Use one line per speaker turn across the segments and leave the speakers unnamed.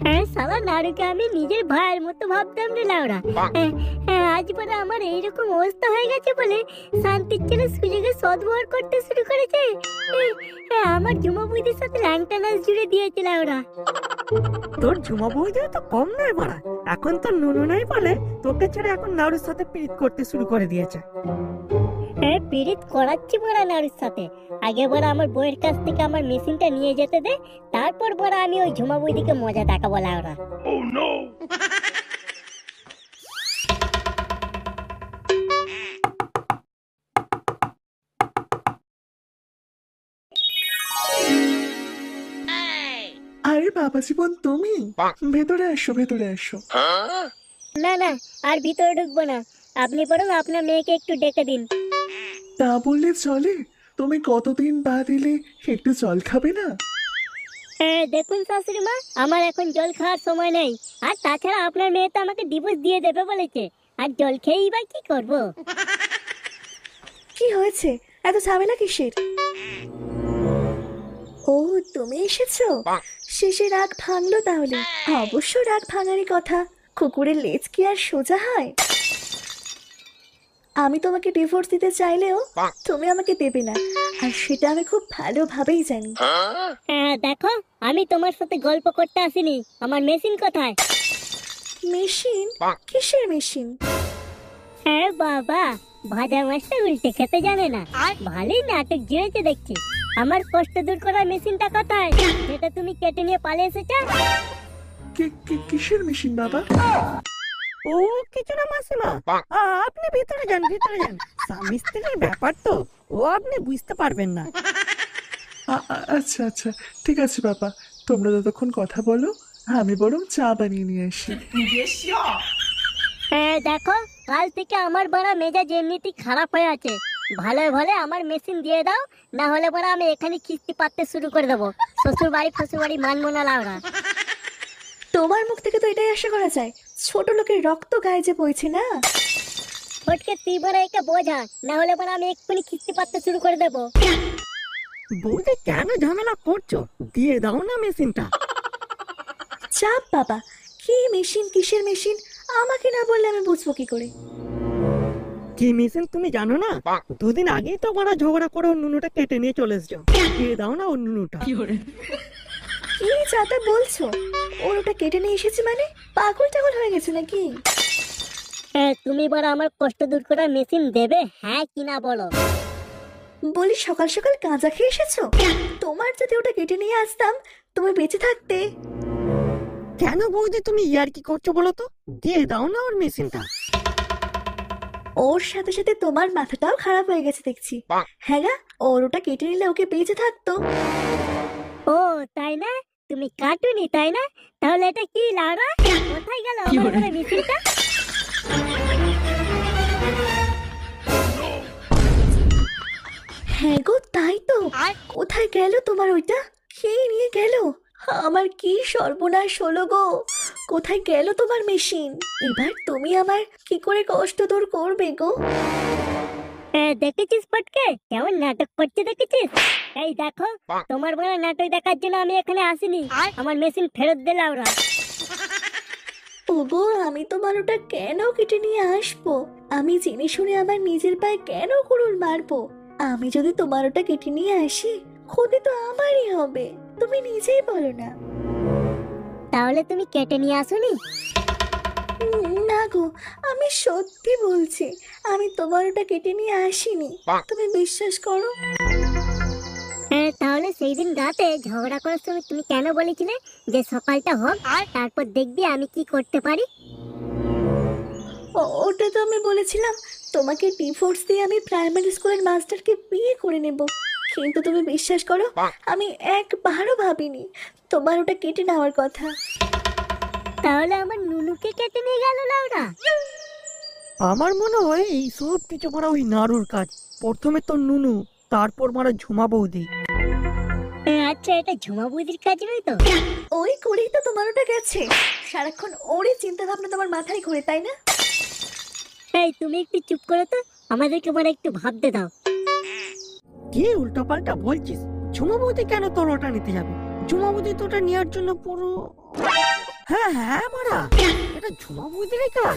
হ্যাঁ শালা নাড়ুকে আমি নিজের ভাইয়ের মতো ভাবতাম রে লাউরা। আজ পরে আমার এইরকম অবস্থা হয়ে গেছে বলে শান্তির ছেলে সুযোগে সদ্ব্যবহার করতে শুরু করেছে। আমার ঝুমা বুইদের সাথে ল্যাংটা নাচ জুড়ে দিয়েছে লাউরা।
তোর ঝুমা বৌদি তো কম নয় বাড়া, এখন তো নুনু নাই বলে তোকে ছেড়ে এখন নাড়ুর সাথে পিরিত করতে শুরু করে দিয়েছে।
পীড়িত করাচ্ছি বড়া নাড়ুর সাথে। আগে বড় আমার বইয়ের কাছ থেকে আমার মেশিনটা নিয়ে যেতে দে, তারপর বড় আমি ওই ঝুমা বইদিকে মজা দেখাবো লাউরা।
আরে বাবা জীবন, তুমি ভেতরে এসো, ভেতরে এসো।
না না, আর ভিতরে ঢুকবো না, আপনি বরং আপনার মেয়েকে একটু ডেকে দিন।
তা বললে চলে? তুমি কতদিন বাদ এলে, একটু জল খাবে না?
দেখুন শাশুড়ি মা, আমার এখন জল খাওয়ার সময় নেই। আর তাছাড়া আপনার মেয়ে তো আমাকে ডিভোর্স দিয়ে দেবে বলেছে, আর জল খেয়েই বা কি করবো।
কি হয়েছে, এত ঝামেলা কিসের? ও তুমি এসেছো, শেষে রাগ ভাঙলো তাহলে। অবশ্য রাগ ভাঙারই কথা, কুকুরের লেজ কি আর সোজা হয়? আমি তোমাকে ডিভোর্স দিতে চাইলেও তুমি আমাকে দেবে না, আর সেটা আমি খুব ভালোভাবেই জানি।
দেখো, আমি তোমার সাথে গল্প করতে আসিনি। আমার মেশিন কোথায়?
মেশিন? কিসের মেশিন?
হ্যাঁ বাবা, ভাজা মাছটা উল্টে খেতে জানে না, ভালোই নাটক জুড়েছে দেখছি। আমার কষ্ট দূর করার মেশিনটা কোথায়, যেটা তুমি কেটে নিয়ে পালিয়ে এসেছো?
কিসের মেশিন বাবা?
ও কিছু না মাসিমা, আপনি ভিতরে যান, ভিতরে যান। স্বামী স্ত্রীর ব্যাপার তো, ও আপনি বুঝতে পারবেন না।
আচ্ছা আচ্ছা, ঠিক আছে বাবা, তোমরা যতক্ষণ কথা বলো, আমি বরং চা বানিয়ে নিয়ে আসি।
দেখো, কাল থেকে আমার বড় মেজাজ এমনিতেই খারাপ হয়ে আছে। ভালো ভালো আমার মেশিন দিয়ে দাও, না হলে বড় আমি এখানে কিস্তি পাততে শুরু করে দেবো। শ্বশুর বাড়ি ফশুর বাড়ি মানবো না লাউরা।
তোমার মুখ থেকে তো এটাই আশা করা যায়, ছোট লোকের রক্ত গায়ে যে বইছে না।
ফটকে তুই বড় একে বোঝা, না হলে বড় আমি এক্ষুনি কিস্তি পাততে শুরু করে দেবো।
বৌদি কেন ঝামেলা করছো, দিয়ে দাও না মেশিনটা।
চাপ বাবা, কি মেশিন, কিসের মেশিন, আমাকে না বললে আমি বুঝবো কি করে?
কি মেশিন তুমি জানো না? দুদিন আগেই তো ওরা ঝগড়া করে ওর নুনুটা কেটে নিয়ে চলে এসছো, দিয়ে দাও না ওর নুনুটা।
কি যাতা বলছো? ওর ওটা কেটে নিয়ে এসেছে মানে? পাগল টাগল হয়ে গেছে নাকি?
তুমি বড় আমার কষ্ট দূর করার মেশিন দেবে, হ্যাঁ কিনা বলো?
বলি সকাল সকাল গাঁজা খেয়ে এসেছো? তোমার যদি ওটা কেটে নিয়ে আসতাম, তুমি বেঁচে থাকতে।
কেন বৌদি তুমি ইয়ার কি করছো বলো তো, দিয়ে দাও না ওর মেশিনটা।
ওর সাথে সাথে তোমার মাথাটাও খারাপ হয়ে গেছে দেখছি। হ্যাঁ গা, ওর ওটা কেটে নিলে ওকে বেঁচে থাকতো।
ও তাই না, তুমি কাটুনি তাই না? তাহলে এটা কি লাউরা, কোথায় গেল আমার বড় মেশিনটা?
হ্যাঁ গো, তাই তো। কোথায় গেল তোমার ওইটা? খেয়ে নিয়ে গেল। আমার কি সর্বনাশ হলো গো, কোথায় গেল তোমার মেশিন? এবার তুমি আমার কি করে কষ্ট দূর করবে গো?
দেখেছিস ফটকে, কেমন নাটক করছে দেখেছিস? এই দেখো, তোমার বড় নাটক দেখার জন্য আমি এখানে আসিনি। আমার মেশিন ফেরত দে লাউরা।
ওগো, আমি তোমার ওটা কেন কেটে নিয়ে আসবো? আমি জেনে শুনে আমার নিজের পায়ে কেন কুড়ুল মারবো? আমি যদি তোমার ওটা কেটে নিয়ে আসি, ক্ষতি তো আমারই হবে, তুমি নিজেই বলো না।
তাহলে তুমি কেটে নিয়ে আসোনি?
না গো, আমি সত্যি বলছি, আমি তোমার ওটা কেটে নিয়ে আসিনি, তুমি বিশ্বাস করো।
তাহলে সেই দিন রাতে ঝগড়া করার সময় তুমি কেন বলেছিলে যে সকালটা হোক, তারপর দেখবি আমি কি করতে পারি?
ওটা তো আমি বলেছিলাম তোমাকে ডিভোর্স দিয়ে আমি প্রাইমারি স্কুলের মাস্টারকে বিয়ে করে নেব, কিন্তু তুমি বিশ্বাস করো, আমি একবারও ভাবিনি তোমার ওটা কেটে নেওয়ার কথা।
তাহলে আমার নুনুকে কেটে নিয়ে গেল লাউরা।
আমার মনে হয় এই সব কিছু মারা ওই নাড়ুর কাজ। প্রথমে তো নুনু, তারপর মারা ঝুমা বৌদি।
আচ্ছা, এটা ঝুমা বুদির কাজ নয় তো?
ওই করেই তো তোমার ওটা গেছে, সারাক্ষণ ওরই চিন্তা ভাবনা তোমার মাথায় ঘুরে, তাই না?
এই তুমি একটু চুপ করো তো, আমাদেরকে মানে একটু ভাবতে দাও।
কি উল্টো পাল্টা বলছিস? ঝুমা বৌদি কেন তোর ওটা নিতে যাবে? ঝুমা বৌদি তো ওটা নেওয়ার জন্য পুরো হ্যাঁ হ্যাঁ মারা, এটা ঝুমা বৌদিরই কাজ।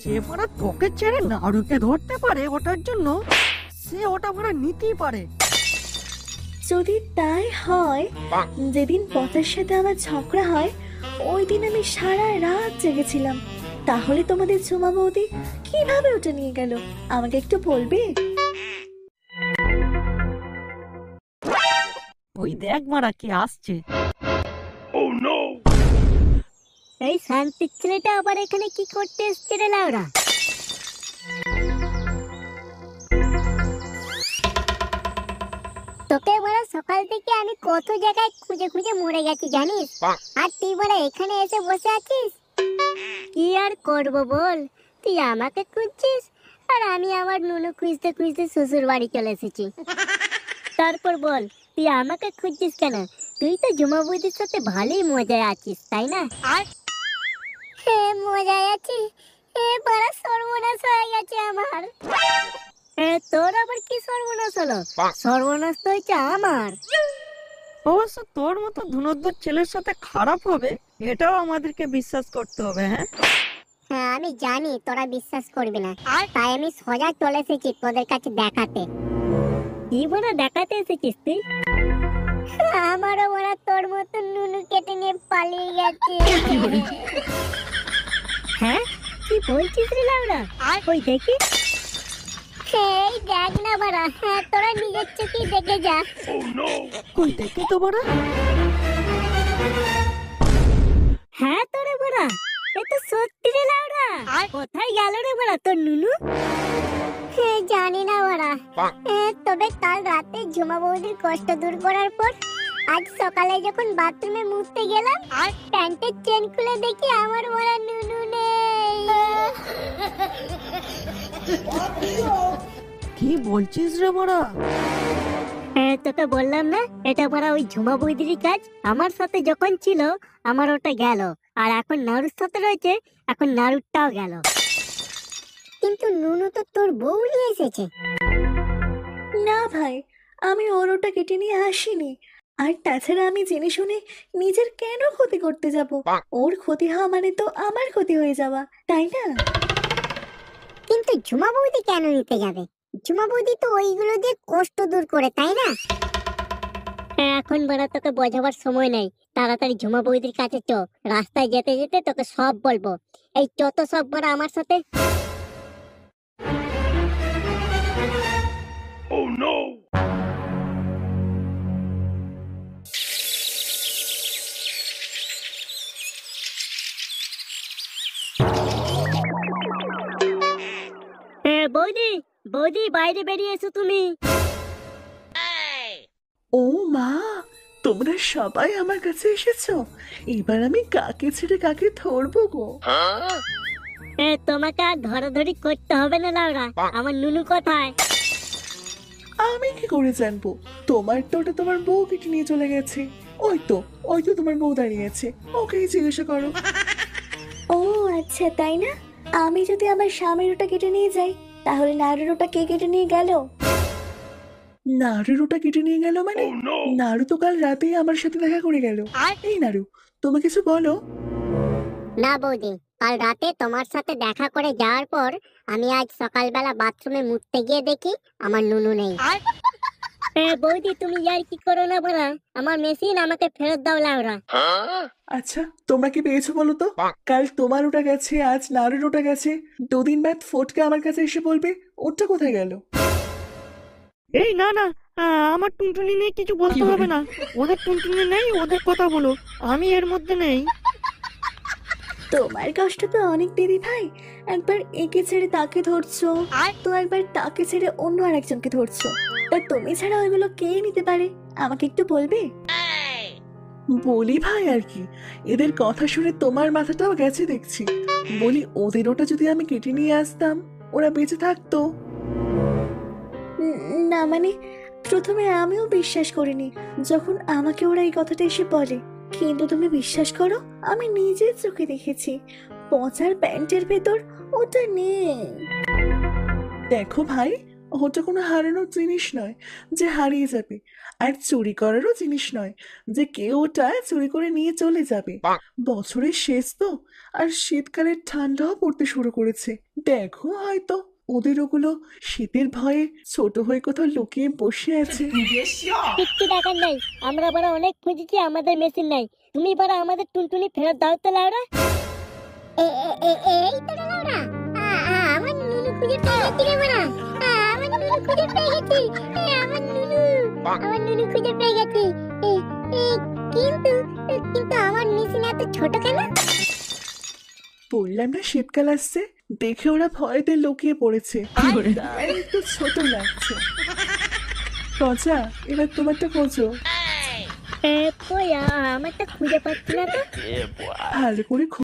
যে মারা তোকে ছেড়ে নাড়ুকে ধরতে পারে ওটার জন্য, সে ওটা মারা নিতেই পারে।
যদি তাই হয়, যেদিন পচার সাথে আমার ঝগড়া হয় ওই দিন আমি সারা রাত জেগেছিলাম। তাহলে তোমাদের ঝুমা বৌদি কিভাবে ওটা নিয়ে গেল আমাকে একটু বলবে?
ওই দেখ মারা কি আসছে।
এই শান্তির ছেলেটা আবার এখানে কি করতে এসছে রে লাউরা? তোকে বড় সকাল থেকে আমি কত জায়গায় খুঁজে খুঁজে মরে গেছি জানিস, আর তুই বড় এখানে এসে বসে আছিস। কি আর করবো বল, তুই আমাকে খুঁজছিস আর আমি আমার নুনু খুঁজতে খুঁজতে শ্বশুর বাড়ি চলে এসেছি। তারপর বল, তুই আমাকে খুঁজছিস কেন? তুই তো ঝুমা বৌদির সাথে ভালোই মজায় আছিস তাই না? হ্যাঁ মজায় আছি, বড় সর্বনাশ হয়ে গেছে আমার। তোর আবার কি সর্বনাশ হলো? সর্বনাশ তো হয়েছে আমার।
অবশ্য তোর মতো ধুনোদ্দর ছেলের সাথে খারাপ হবে এটাও আমাদেরকে বিশ্বাস করতে হবে। হ্যাঁ
হ্যাঁ আমি জানি তোরা বিশ্বাস করবি না, তাই আমি সোজা চলে এসেছি তোদের কাছে দেখাতে। কি বলে দেখাতে এসেছিস তুই? আমারও ওরা তোর মতো নুনু কেটে নিয়ে পালিয়ে গেছে। হ্যাঁ কি বলছিস রে লাউরা? ওই দেখি। এই দেখ না বাড়া, হ্যাঁ তোরা নিজের চোখেই দেখে যা।
কই দেখি তো বড়।
হ্যাঁ তোরে বাড়া, এ তো সত্যি রে লাউরা। কোথায় গেল রে বাড়া তোর নুনু? জানি না বাড়া, তবে কাল রাতে ঝুমা বৌদির কষ্ট দূর করার পর আজ সকালে যখন বাথরুমে মুছতে গেলাম, প্যান্টের চেন খুলে দেখি আমার বড় নুনু নেই।
কি বলছিস রে বড়?
তোকে বললাম না এটা বড় ওই ঝুমা বৌদিরই কাজ। আমার সাথে যখন ছিল আমার ওটা গেল, আর এখন নাড়ুর সাথে রয়েছে, এখন নাড়ুরটাও গেল। কিন্তু নুনু তো তোর বউ নিয়ে এসেছে।
না ভাই, আমি ওর ওটা কেটে নিয়ে আসিনি। আর তাছাড়া আমি জেনে শুনে নিজের কেন ক্ষতি করতে যাব? ওর ক্ষতি হওয়া মানে তো আমার ক্ষতি হয়ে যাওয়া, তাই না?
কিন্তু ঝুমা বৌদি কেন নিতে যাবে? ঝুমা বৌদি তো ওইগুলো দিয়ে কষ্ট দূর করে তাই না? এখন বড় তোকে বোঝাবার সময় নেই, তাড়াতাড়ি ঝুমা বৌদির কাছে চ। রাস্তায় যেতে যেতে তোকে সব বলবো। এই যত সব বড় আমার সাথে। বৌদি বৌদি বাইরে বেরিয়ে এসো তুমি।
ও মা, তোমরা সবাই আমার কাছে এসেছো। এবার আমি কাকে ছেড়ে কাকে ধরবো গো?
তোমাকে আর ধরাধরি করতে হবে না লাউরা। আমার নুনু কোথায়?
আমি কি করে জানবো? তোমার তো ওটা তোমার বউ কেটে নিয়ে চলে গেছে। ওই তো তোমার বউ দাঁড়িয়ে আছে, ওকেই জিজ্ঞাসা করো।
ও আচ্ছা, তাই না? আমি যদি আমার স্বামীর ওটা কেটে নিয়ে যাই, তাহলে নাড়ুর ওটা কে কেটে নিয়ে গেল?
নাড়ুর ওটা কেটে নিয়ে গেল মানে? নাড়ু তো কাল রাতেই আমার সাথে দেখা করে গেল। এই নাড়ু, তুমি কিছু বলো।
না বৌদি, কাল রাতে তোমার সাথে দেখা করে যাওয়ার পর আমি আজ সকালবেলা বাথরুমে মুছতে গিয়ে দেখি আমার নুনু নেই। বৌদি তুমি আর কি করো না বলা, আমার মেশিন আমাকে ফেরত দাও লাউরা।
আচ্ছা তোমরা কি পেয়েছো বলো তো? কাল তোমার ওটা গেছে, আজ নাড়ুর ওটা গেছে, দুদিন বাদ ফটকে আমার কাছে এসে বলবে ওটা কোথায় গেল।
এই না না, আমার টুনটুনি নিয়ে কিছু বলতে হবে না। ওদের টুনটুনি নেই, ওদের কথা বলো, আমি এর মধ্যে নেই।
তোমার কষ্ট তো অনেক দিদি ভাই। একবার একে ছেড়ে তাকে ধরছো, তো একবার তাকে ছেড়ে অন্য আরেকজনকে ধরছো। তা তুমি ছাড়া ওইগুলো কে নিতে পারে আমাকে একটু বলবে?
বলি ভাই আর কি, এদের কথা শুনে তোমার মাথাটাও গেছে দেখছি। বলি ওদের ওটা যদি আমি কেটে নিয়ে আসতাম, ওরা বেঁচে থাকতো।
না মানে, প্রথমে আমিও বিশ্বাস করিনি যখন আমাকে ওরা এই কথাটা এসে বলে। কিন্তু তুমি বিশ্বাস করো, আমি নিজের চোখে দেখেছি পচার প্যান্টের ভেতর ওটা নেই।
দেখো ভাই, ওটা কোনো হারানোর জিনিস নয় যে হারিয়ে যাবে, আর চুরি করারও জিনিস নয় যে কেউ ওটা চুরি করে নিয়ে চলে যাবে। বছরের শেষ তো, আর শীতকালের ঠান্ডাও পড়তে শুরু করেছে। দেখো হয়তো ওদের ওগুলো শীতের ভয়ে ছোট হয়ে কোথাও লুকিয়ে বসে আছে।
কিচ্ছু দেখার নাই, আমরা বড় অনেক খুঁজেছি, আমাদের মেশিন নাই। তুমি বড় আমাদের টুনটুনি ফেরত দাও তো লাউরা। এই তো লাউরা, আমার নুনু খুঁজে পেয়ে গেছি রে বড়া, আমার নুনু খুঁজে পেয়ে গেছি, আমার নুনু খুঁজে পেয়ে গেছি। কিন্তু কিন্তু আমার মেশিন এত ছোট কেন?
বললাম না শীতকাল আসছে, দেখে ওরা ভয়েতে লুকিয়ে পড়েছে, তাই একটু ছোট লাগছে। রজা, এবার তোমারটা খোঁজো।
কই আমারটা খুঁজে পাচ্ছি না তো।
ভালো করে